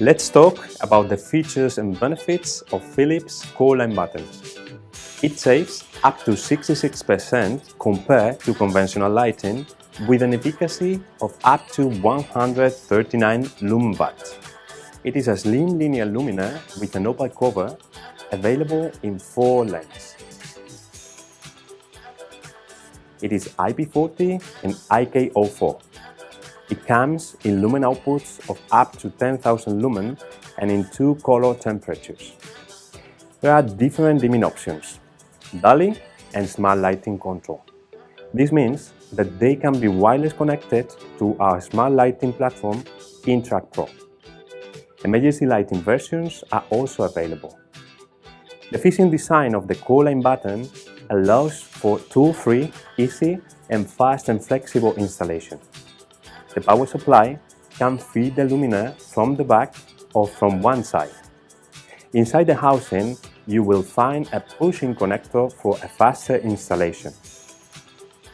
Let's talk about the features and benefits of Philips CoreLine batten. It saves up to 66% compared to conventional lighting with an efficacy of up to 139 lumen watts. It is a slim linear luminaire with an opal cover available in 4 lengths. It is IP40 and IK04. It comes in lumen outputs of up to 10,000 lumen and in 2 color temperatures. There are different dimming options, daily and smart lighting control. This means that they can be wireless connected to our smart lighting platform InTrack Pro. Emergency lighting versions are also available. The efficient design of the CoreLine batten allows for tool-free, easy and fast and flexible installation. The power supply can feed the luminaire from the back or from one side. Inside the housing, you will find a push-in connector for a faster installation.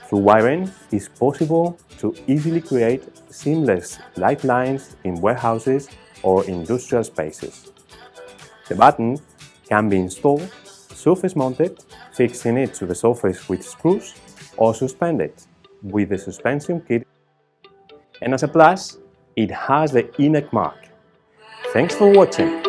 Through wiring, it's possible to easily create seamless light lines in warehouses or industrial spaces. The batten can be installed surface-mounted, fixing it to the surface with screws, or suspended with the suspension kit. And as a plus, it has the INEC mark. Thanks for watching.